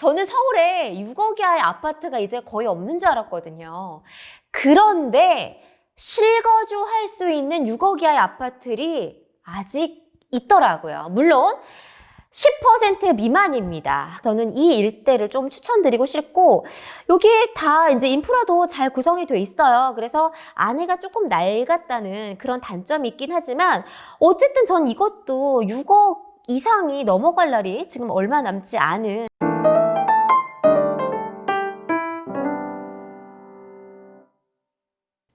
저는 서울에 6억 이하의 아파트가 이제 거의 없는 줄 알았거든요. 그런데 실거주할 수 있는 6억 이하의 아파트들이 아직 있더라고요. 물론 10% 미만입니다. 저는 이 일대를 좀 추천드리고 싶고, 여기에 다 이제 인프라도 잘 구성이 돼 있어요. 그래서 안에가 조금 낡았다는 그런 단점이 있긴 하지만, 어쨌든 전 이것도 6억 이상이 넘어갈 날이 지금 얼마 남지 않은.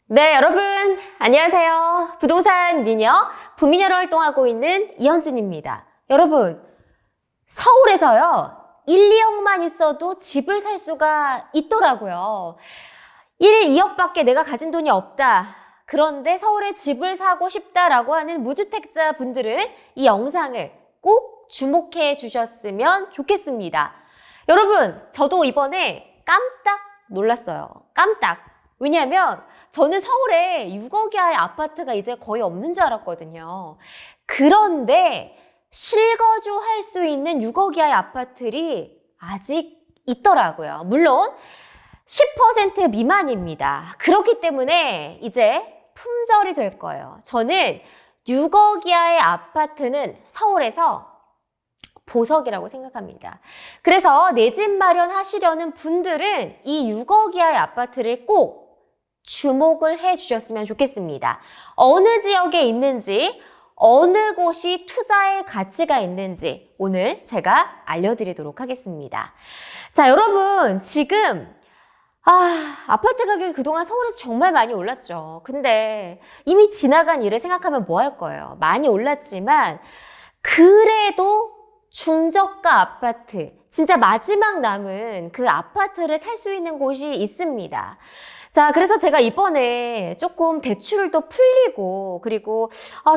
네, 여러분 안녕하세요. 부동산 미녀, 부미녀로 활동하고 있는 이현진입니다. 여러분, 서울에서요 1, 2억만 있어도 집을 살 수가 있더라고요. 1, 2억밖에 내가 가진 돈이 없다. 그런데 서울에 집을 사고 싶다라고 하는 무주택자 분들은 이 영상을 꼭 주목해 주셨으면 좋겠습니다. 여러분, 저도 이번에 깜짝 놀랐어요. 깜짝. 왜냐하면 저는 서울에 6억 이하의 아파트가 이제 거의 없는 줄 알았거든요. 그런데 실거주할 수 있는 6억 이하의 아파트들이 아직 있더라고요. 물론 10% 미만입니다. 그렇기 때문에 이제 품절이 될 거예요. 저는 6억 이하의 아파트는 서울에서 보석이라고 생각합니다. 그래서 내 집 마련하시려는 분들은 이 6억 이하의 아파트를 꼭 주목을 해 주셨으면 좋겠습니다. 어느 지역에 있는지, 어느 곳이 투자의 가치가 있는지 오늘 제가 알려드리도록 하겠습니다. 자, 여러분, 지금 아파트 가격이 그동안 서울에서 정말 많이 올랐죠. 근데 이미 지나간 일을 생각하면 뭐 할 거예요? 많이 올랐지만 그래도 중저가 아파트, 진짜 마지막 남은 그 아파트를 살 수 있는 곳이 있습니다. 자, 그래서 제가 이번에 조금 대출도 풀리고, 그리고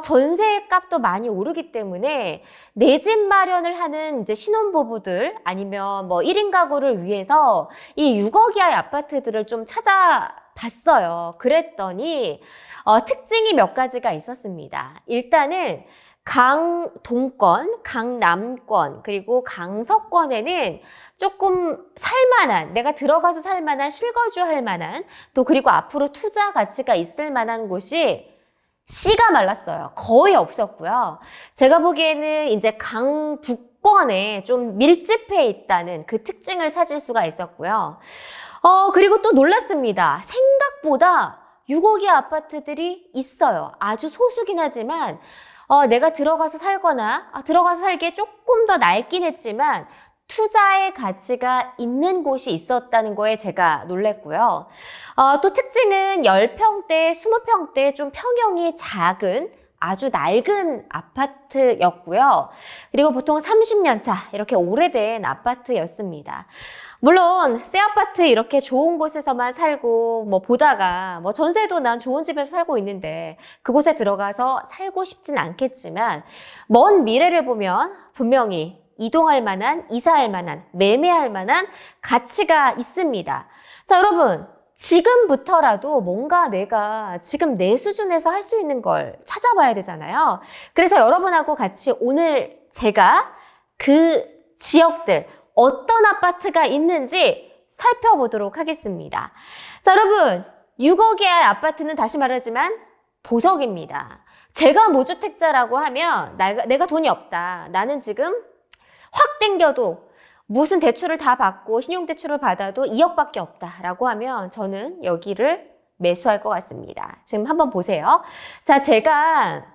전세값도 많이 오르기 때문에 내 집 마련을 하는 이제 신혼부부들 아니면 뭐 1인 가구를 위해서 이 6억 이하의 아파트들을 좀 찾아봤어요. 그랬더니 특징이 몇 가지가 있었습니다. 일단은 강동권, 강남권, 그리고 강서권에는 조금 살만한, 내가 들어가서 살만한, 실거주할 만한, 또 그리고 앞으로 투자 가치가 있을 만한 곳이 씨가 말랐어요. 거의 없었고요. 제가 보기에는 이제 강북권에 좀 밀집해 있다는 그 특징을 찾을 수가 있었고요. 그리고 또 놀랐습니다. 생각보다 6억의 아파트들이 있어요. 아주 소수긴 하지만 내가 들어가서 살거나 들어가서 살기에 조금 더 낡긴 했지만 투자의 가치가 있는 곳이 있었다는 거에 제가 놀랬고요. 또 특징은 10평대, 20평대 좀 평형이 작은 아주 낡은 아파트였고요. 그리고 보통 30년 차 이렇게 오래된 아파트였습니다. 물론 새 아파트 이렇게 좋은 곳에서만 살고 뭐 보다가 뭐 전세도 난 좋은 집에서 살고 있는데 그곳에 들어가서 살고 싶진 않겠지만 먼 미래를 보면 분명히 이동할 만한, 이사할 만한, 매매할 만한 가치가 있습니다. 자, 여러분, 지금부터라도 뭔가 내가 지금 내 수준에서 할 수 있는 걸 찾아봐야 되잖아요. 그래서 여러분하고 같이 오늘 제가 그 지역들 어떤 아파트가 있는지 살펴보도록 하겠습니다. 자, 여러분, 6억 이하의 아파트는 다시 말하지만 보석입니다. 제가 무주택자라고 하면 내가 돈이 없다. 나는 지금 확 땡겨도 무슨 대출을 다 받고 신용대출을 받아도 2억밖에 없다라고 하면 저는 여기를 매수할 것 같습니다. 지금 한번 보세요. 자, 제가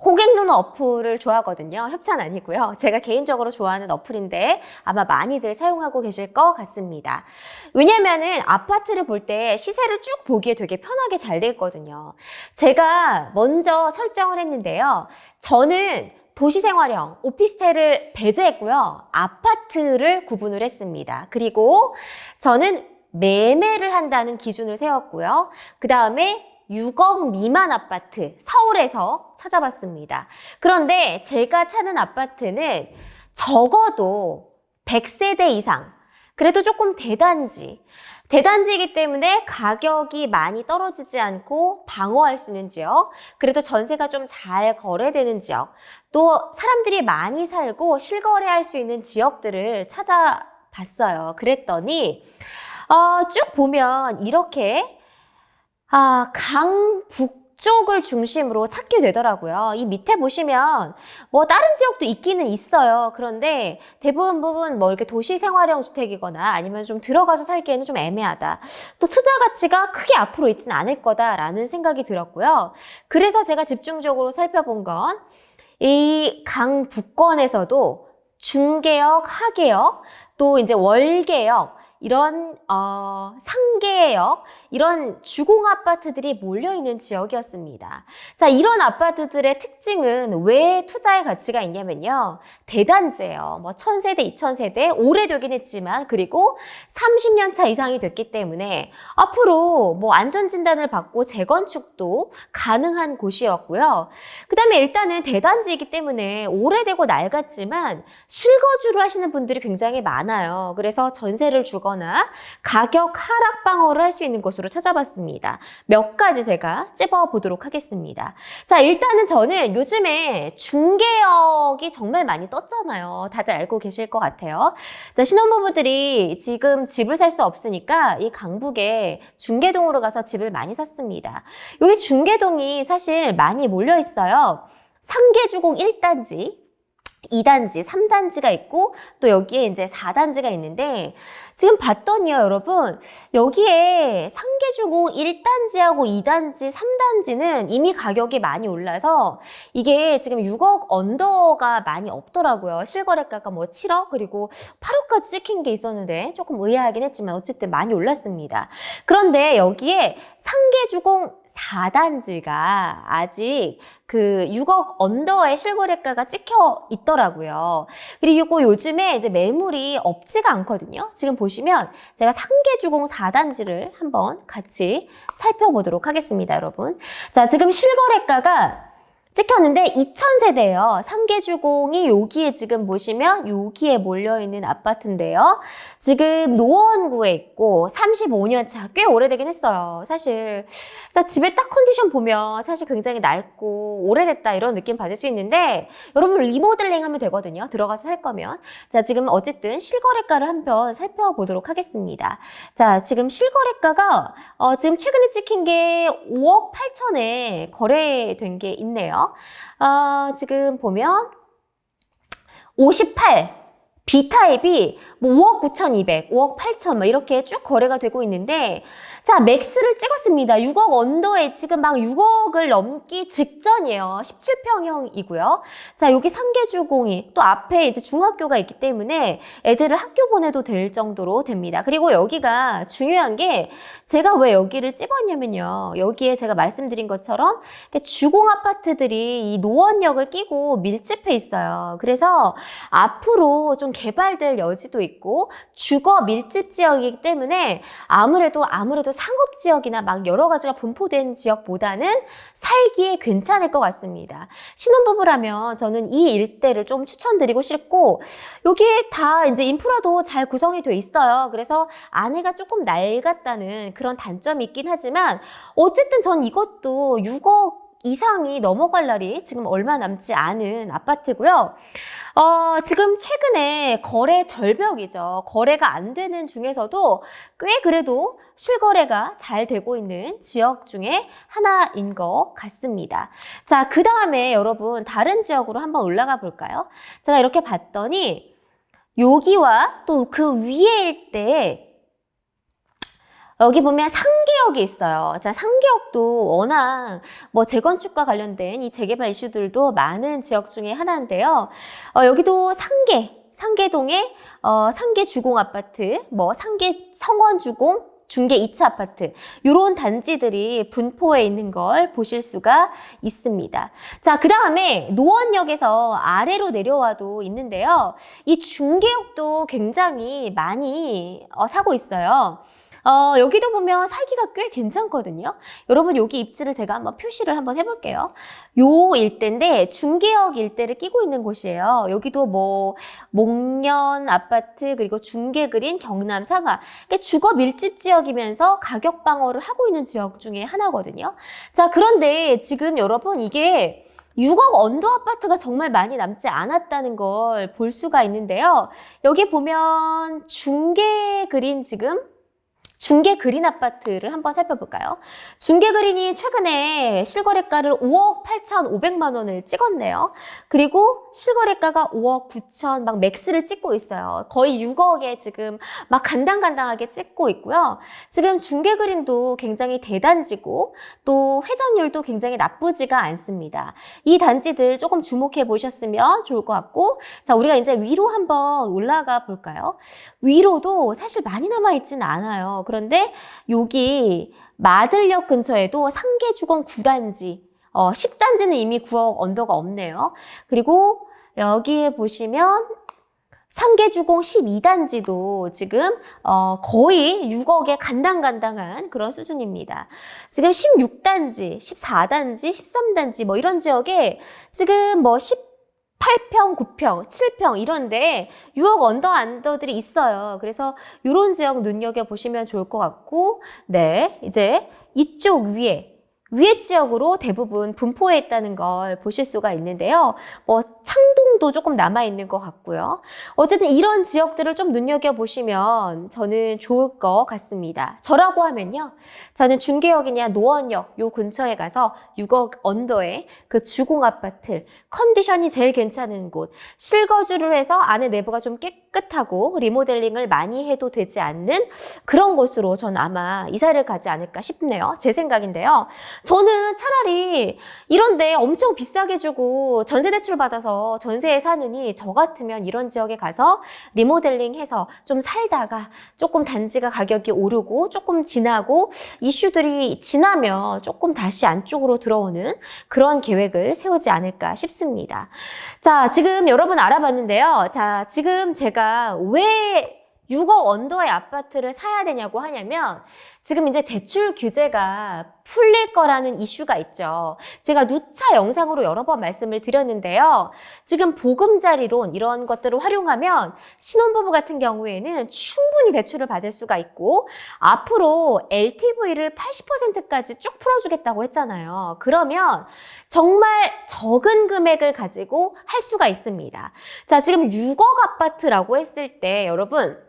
호갱노노 어플을 좋아하거든요. 협찬 아니고요. 제가 개인적으로 좋아하는 어플인데 아마 많이들 사용하고 계실 것 같습니다. 왜냐면은 아파트를 볼 때 시세를 쭉 보기에 되게 편하게 잘 돼 있거든요. 제가 먼저 설정을 했는데요. 저는 도시생활형 오피스텔을 배제했고요. 아파트를 구분을 했습니다. 그리고 저는 매매를 한다는 기준을 세웠고요. 그 다음에 6억 미만 아파트 서울에서 찾아봤습니다. 그런데 제가 찾은 아파트는 적어도 100세대 이상, 그래도 조금 대단지이기 때문에 가격이 많이 떨어지지 않고 방어할 수 있는 지역, 그래도 전세가 좀 잘 거래되는 지역, 또 사람들이 많이 살고 실거래할 수 있는 지역들을 찾아 봤어요. 그랬더니 쭉 보면 이렇게 강북쪽을 중심으로 찾게 되더라고요. 이 밑에 보시면 뭐 다른 지역도 있기는 있어요. 그런데 대부분 뭐 이렇게 도시 생활형 주택이거나 아니면 좀 들어가서 살기에는 좀 애매하다. 또 투자 가치가 크게 앞으로 있지는 않을 거다라는 생각이 들었고요. 그래서 제가 집중적으로 살펴본 건 이 강북권에서도 중개역, 하계역, 또 이제 월계역, 이런 상계역, 이런 주공 아파트들이 몰려있는 지역이었습니다. 자, 이런 아파트들의 특징은 왜 투자의 가치가 있냐면요. 대단지예요. 뭐 1000세대, 2000세대, 오래되긴 했지만, 그리고 30년 차 이상이 됐기 때문에 앞으로 뭐 안전진단을 받고 재건축도 가능한 곳이었고요. 그 다음에 일단은 대단지이기 때문에 오래되고 낡았지만 실거주를 하시는 분들이 굉장히 많아요. 그래서 전세를 주거나 가격 하락 방어를 할 수 있는 곳으로 찾아봤습니다. 몇 가지 제가 찝어보도록 하겠습니다. 자, 일단은 저는 요즘에 중개역이 정말 많이 떴잖아요. 다들 알고 계실 것 같아요. 자, 신혼부부들이 지금 집을 살 수 없으니까 이 강북에 중개동으로 가서 집을 많이 샀습니다. 여기 중개동이 사실 많이 몰려 있어요. 상계주공 1단지, 2단지, 3단지가 있고 또 여기에 이제 4단지가 있는데 지금 봤더니요, 여러분, 여기에 상계주공 1단지하고 2단지, 3단지는 이미 가격이 많이 올라서 이게 지금 6억 언더가 많이 없더라고요. 실거래가가 뭐 7억 그리고 8억까지 찍힌 게 있었는데 조금 의아하긴 했지만 어쨌든 많이 올랐습니다. 그런데 여기에 상계주공 4단지가 아직 그 6억 언더의 실거래가가 찍혀 있더라고요. 그리고 요즘에 이제 매물이 없지가 않거든요. 지금 보시면 제가 상계주공 4단지를 한번 같이 살펴보도록 하겠습니다, 여러분. 자, 지금 실거래가가 찍혔는데 2000세대예요. 상계주공이 여기에 지금 보시면 여기에 몰려있는 아파트인데요. 지금 노원구에 있고 35년 차, 꽤 오래되긴 했어요. 사실 그래서 집에 딱 컨디션 보면 사실 굉장히 낡고 오래됐다 이런 느낌 받을 수 있는데 여러분 리모델링 하면 되거든요. 들어가서 살 거면. 자, 지금 어쨌든 실거래가를 한번 살펴보도록 하겠습니다. 자, 지금 실거래가가 지금 최근에 찍힌 게 5억 8천에 거래된 게 있네요. 지금 보면 58 B타입이 뭐 5억 9,200, 5억 8천 막 이렇게 쭉 거래가 되고 있는데 자, 맥스를 찍었습니다. 6억 언더에 지금 막 6억을 넘기 직전이에요. 17평형이고요. 자, 여기 상계주공이 또 앞에 이제 중학교가 있기 때문에 애들을 학교 보내도 될 정도로 됩니다. 그리고 여기가 중요한 게 제가 왜 여기를 찝었냐면요. 여기에 제가 말씀드린 것처럼 주공 아파트들이 이 노원역을 끼고 밀집해 있어요. 그래서 앞으로 좀 개발될 여지도 있고 주거 밀집 지역이기 때문에 아무래도 상업 지역이나 막 여러 가지가 분포된 지역보다는 살기에 괜찮을 것 같습니다. 신혼부부라면 저는 이 일대를 좀 추천드리고 싶고 여기에 다 이제 인프라도 잘 구성이 돼 있어요. 그래서 안에가 조금 낡았다는 그런 단점이 있긴 하지만 어쨌든 전 이것도 6억 이상이 넘어갈 날이 지금 얼마 남지 않은 아파트고요. 지금 최근에 거래 절벽이죠. 거래가 안 되는 중에서도 꽤 그래도 실거래가 잘 되고 있는 지역 중에 하나인 것 같습니다. 자, 그 다음에 여러분 다른 지역으로 한번 올라가 볼까요? 제가 이렇게 봤더니 여기와 또 그 위에 일대에 여기 보면 상계역이 있어요. 자, 상계역도 워낙 뭐 재건축과 관련된 이 재개발 이슈들도 많은 지역 중에 하나인데요. 여기도 상계동에 상계 주공 아파트, 뭐 상계 성원 주공, 중계 2차 아파트 이런 단지들이 분포해 있는 걸 보실 수가 있습니다. 자, 그 다음에 노원역에서 아래로 내려와도 있는데요. 이 중계역도 굉장히 많이 사고 있어요. 여기도 보면 살기가 꽤 괜찮거든요. 여러분 여기 입지를 제가 한번 표시를 한번 해볼게요. 요 일대인데 중계역 일대를 끼고 있는 곳이에요. 여기도 뭐 목련 아파트 그리고 중계그린 경남 상하 주거 밀집 지역이면서 가격 방어를 하고 있는 지역 중에 하나거든요. 자, 그런데 지금 여러분 이게 6억 언더 아파트가 정말 많이 남지 않았다는 걸 볼 수가 있는데요. 여기 보면 중개 그린 중개 그린 아파트를 한번 살펴볼까요? 중개 그린이 최근에 실거래가를 5억 8,500만 원을 찍었네요. 그리고 실거래가가 5억 9천 막 맥스를 찍고 있어요. 거의 6억에 지금 막 간당간당하게 찍고 있고요. 지금 중개 그린도 굉장히 대단지고 또 회전율도 굉장히 나쁘지가 않습니다. 이 단지들 조금 주목해 보셨으면 좋을 것 같고, 자, 우리가 이제 위로 한번 올라가 볼까요? 위로도 사실 많이 남아있진 않아요. 그런데 여기 마들역 근처에도 상계주공 9단지, 10단지는 이미 9억 언더가 없네요. 그리고 여기에 보시면 상계주공 12단지도 지금 거의 6억에 간당간당한 그런 수준입니다. 지금 16단지, 14단지, 13단지 뭐 이런 지역에 지금 뭐 8평, 9평, 7평 이런데 6억 언더들이 있어요. 그래서 이런 지역 눈여겨보시면 좋을 것 같고, 네, 이제 이쪽 위에 지역으로 대부분 분포해 있다는 걸 보실 수가 있는데요. 뭐 창동도 조금 남아있는 것 같고요. 어쨌든 이런 지역들을 좀 눈여겨보시면 저는 좋을 것 같습니다. 저라고 하면요. 저는 중계역이냐 노원역 요 근처에 가서 6억 언더의 그 주공아파트, 컨디션이 제일 괜찮은 곳, 실거주를 해서 안에 내부가 좀 깨끗하고 리모델링을 많이 해도 되지 않는 그런 곳으로 전 아마 이사를 가지 않을까 싶네요. 제 생각인데요. 저는 차라리 이런데 엄청 비싸게 주고 전세 대출 받아서 전세에 사느니 저 같으면 이런 지역에 가서 리모델링 해서 좀 살다가 조금 단지가 가격이 오르고 조금 지나고 이슈들이 지나면 조금 다시 안쪽으로 들어오는 그런 계획을 세우지 않을까 싶습니다. 자, 지금 여러분 알아봤는데요. 자, 지금 제가 왜 6억 언더의 아파트를 사야 되냐고 하냐면 지금 이제 대출 규제가 풀릴 거라는 이슈가 있죠. 제가 누차 영상으로 여러 번 말씀을 드렸는데요. 지금 보금자리론 이런 것들을 활용하면 신혼부부 같은 경우에는 충분히 대출을 받을 수가 있고 앞으로 LTV를 80%까지 쭉 풀어주겠다고 했잖아요. 그러면 정말 적은 금액을 가지고 할 수가 있습니다. 자, 지금 6억 아파트라고 했을 때 여러분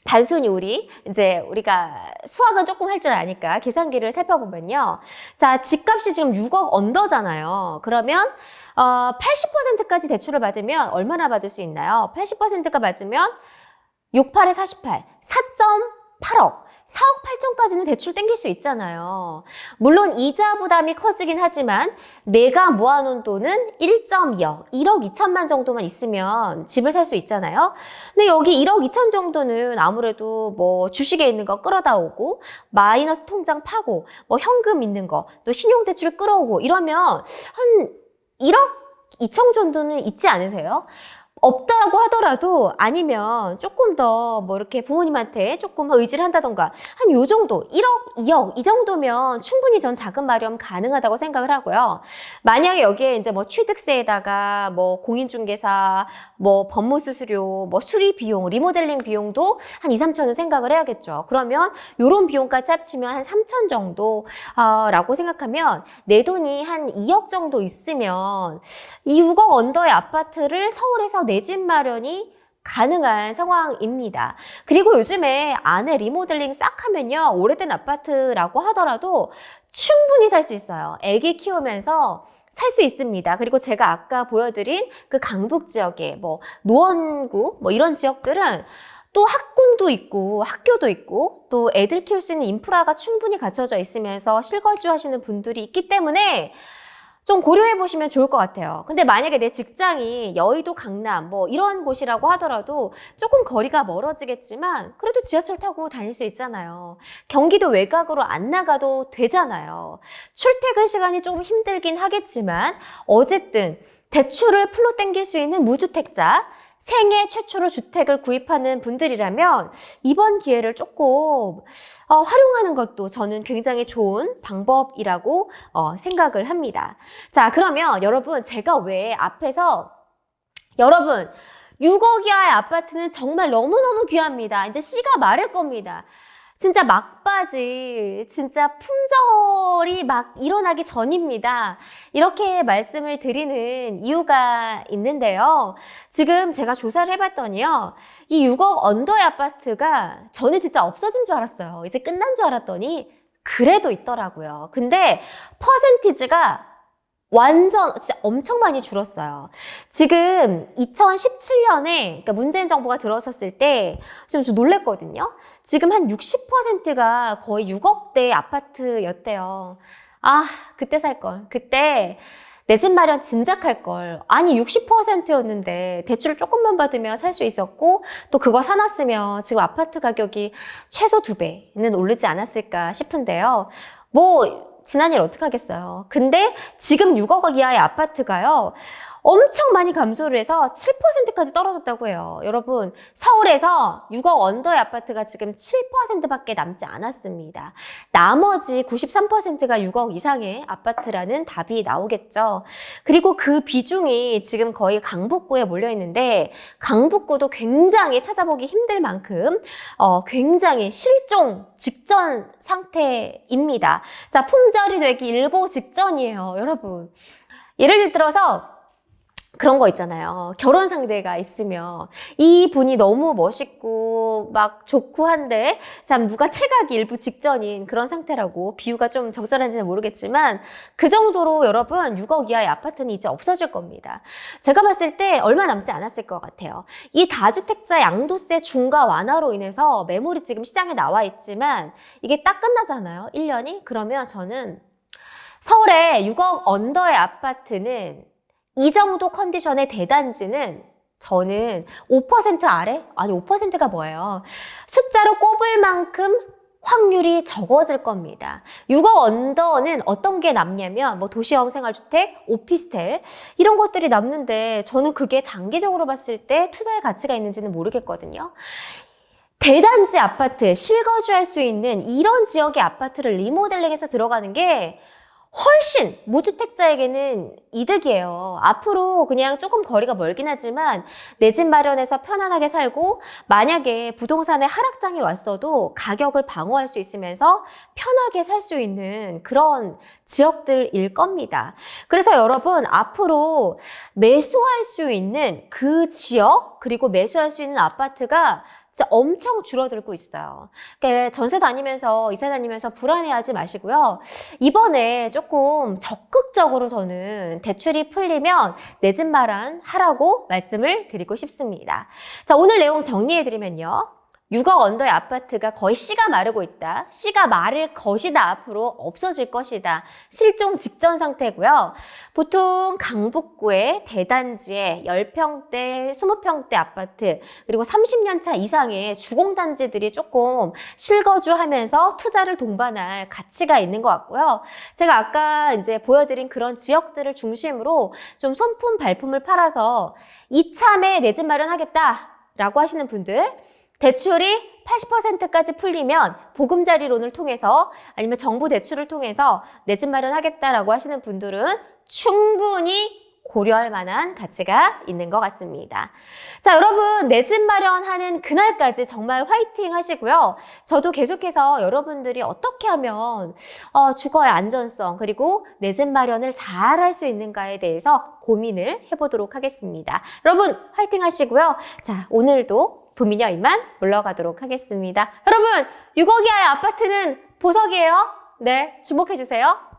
단순히 우리가 수학은 조금 할 줄 아니까 계산기를 살펴보면요. 자, 집값이 지금 6억 언더잖아요. 그러면 80%까지 대출을 받으면 얼마나 받을 수 있나요? 80%가 맞으면 68에 48, 4.8억. 4억 8천까지는 대출 땡길 수 있잖아요. 물론 이자 부담이 커지긴 하지만 내가 모아놓은 돈은 1.2억, 1억 2천만 정도만 있으면 집을 살 수 있잖아요. 근데 여기 1억 2천 정도는 아무래도 뭐 주식에 있는 거 끌어다 오고 마이너스 통장 파고 뭐 현금 있는 거 또 신용대출 끌어오고 이러면 한 1억 2천 정도는 있지 않으세요? 없다라고 하더라도 아니면 조금 더 뭐 이렇게 부모님한테 조금 의지를 한다던가 한 요 정도 1억, 2억 이 정도면 충분히 전 자금 마련 가능하다고 생각을 하고요. 만약에 여기에 이제 뭐 취득세에다가 뭐 공인중개사, 뭐 법무수수료, 뭐 수리 비용, 리모델링 비용도 한 2, 3천은 생각을 해야겠죠. 그러면 요런 비용까지 합치면 한 3천 정도 라고 생각하면 내 돈이 한 2억 정도 있으면 이 6억 언더의 아파트를 서울에서 내 집 마련이 가능한 상황입니다. 그리고 요즘에 안에 리모델링 싹 하면요. 오래된 아파트라고 하더라도 충분히 살 수 있어요. 애기 키우면서 살 수 있습니다. 그리고 제가 아까 보여드린 그 강북 지역에 뭐 노원구 뭐 이런 지역들은 또 학군도 있고 학교도 있고 또 애들 키울 수 있는 인프라가 충분히 갖춰져 있으면서 실거주 하시는 분들이 있기 때문에 좀 고려해 보시면 좋을 것 같아요. 근데 만약에 내 직장이 여의도, 강남 뭐 이런 곳이라고 하더라도 조금 거리가 멀어지겠지만 그래도 지하철 타고 다닐 수 있잖아요. 경기도 외곽으로 안 나가도 되잖아요. 출퇴근 시간이 조금 힘들긴 하겠지만 어쨌든 대출을 풀로 땡길 수 있는 무주택자, 생애 최초로 주택을 구입하는 분들이라면 이번 기회를 조금 활용하는 것도 저는 굉장히 좋은 방법이라고 생각을 합니다. 자, 그러면 여러분 제가 왜 앞에서 여러분 6억 이하의 아파트는 정말 너무너무 귀합니다. 이제 씨가 마를 겁니다. 진짜 막바지, 진짜 품절이 막 일어나기 전입니다. 이렇게 말씀을 드리는 이유가 있는데요. 지금 제가 조사를 해봤더니요. 이 6억 언더의 아파트가 저는 진짜 없어진 줄 알았어요. 이제 끝난 줄 알았더니 그래도 있더라고요. 근데 퍼센티지가 완전 진짜 엄청 많이 줄었어요. 지금 2017년에 그러니까 문재인 정부가 들어섰을 때 좀 놀랬거든요. 지금 한 60%가 거의 6억대 아파트였대요. 아, 그때 살 걸. 그때 내 집 마련 진작 할 걸. 아니 60%였는데 대출을 조금만 받으면 살 수 있었고 또 그거 사놨으면 지금 아파트 가격이 최소 2배는 오르지 않았을까 싶은데요. 뭐 지난 일 어떡하겠어요. 근데 지금 6억 이하의 아파트가요. 엄청 많이 감소를 해서 7%까지 떨어졌다고 해요. 여러분, 서울에서 6억 언더의 아파트가 지금 7%밖에 남지 않았습니다. 나머지 93%가 6억 이상의 아파트라는 답이 나오겠죠. 그리고 그 비중이 지금 거의 강북구에 몰려 있는데 강북구도 굉장히 찾아보기 힘들 만큼 굉장히 실종 직전 상태입니다. 자, 품절이 되기 일보 직전이에요, 여러분. 예를 들어서 그런 거 있잖아요. 결혼 상대가 있으면 이 분이 너무 멋있고 막 좋고 한데 참 누가 체가기 일부 직전인 그런 상태라고 비유가 좀 적절한지는 모르겠지만 그 정도로 여러분 6억 이하의 아파트는 이제 없어질 겁니다. 제가 봤을 때 얼마 남지 않았을 것 같아요. 이 다주택자 양도세 중과 완화로 인해서 매물이 지금 시장에 나와 있지만 이게 딱 끝나잖아요. 1년이? 그러면 저는 서울에 6억 언더의 아파트는 이 정도 컨디션의 대단지는 저는 5% 아래? 아니 5%가 뭐예요? 숫자로 꼽을 만큼 확률이 적어질 겁니다. 6억 언더는 어떤 게 남냐면 뭐 도시형 생활주택, 오피스텔 이런 것들이 남는데 저는 그게 장기적으로 봤을 때 투자의 가치가 있는지는 모르겠거든요. 대단지 아파트, 실거주할 수 있는 이런 지역의 아파트를 리모델링해서 들어가는 게 훨씬 무주택자에게는 이득이에요. 앞으로 그냥 조금 거리가 멀긴 하지만 내 집 마련해서 편안하게 살고 만약에 부동산의 하락장이 왔어도 가격을 방어할 수 있으면서 편하게 살 수 있는 그런 지역들일 겁니다. 그래서 여러분 앞으로 매수할 수 있는 그 지역 그리고 매수할 수 있는 아파트가 진짜 엄청 줄어들고 있어요. 그러니까 전세 다니면서 이사 다니면서 불안해하지 마시고요. 이번에 조금 적극적으로 저는 대출이 풀리면 내 집 마련 하라고 말씀을 드리고 싶습니다. 자, 오늘 내용 정리해드리면요. 6억 언더의 아파트가 거의 씨가 마르고 있다. 씨가 마를 것이다. 앞으로 없어질 것이다. 실종 직전 상태고요. 보통 강북구의 대단지에 10평대, 20평대 아파트 그리고 30년 차 이상의 주공단지들이 조금 실거주하면서 투자를 동반할 가치가 있는 것 같고요. 제가 아까 이제 보여드린 그런 지역들을 중심으로 좀 손품 발품을 팔아서 이참에 내 집 마련하겠다라고 하시는 분들 대출이 80%까지 풀리면 보금자리론을 통해서 아니면 정부 대출을 통해서 내 집 마련하겠다라고 하시는 분들은 충분히 고려할 만한 가치가 있는 것 같습니다. 자, 여러분 내 집 마련하는 그날까지 정말 화이팅 하시고요. 저도 계속해서 여러분들이 어떻게 하면 주거의 안전성 그리고 내 집 마련을 잘 할 수 있는가에 대해서 고민을 해보도록 하겠습니다. 여러분 화이팅 하시고요. 자, 오늘도 부미녀 이만 물러가도록 하겠습니다. 여러분 6억 이하의 아파트는 보석이에요. 네, 주목해주세요.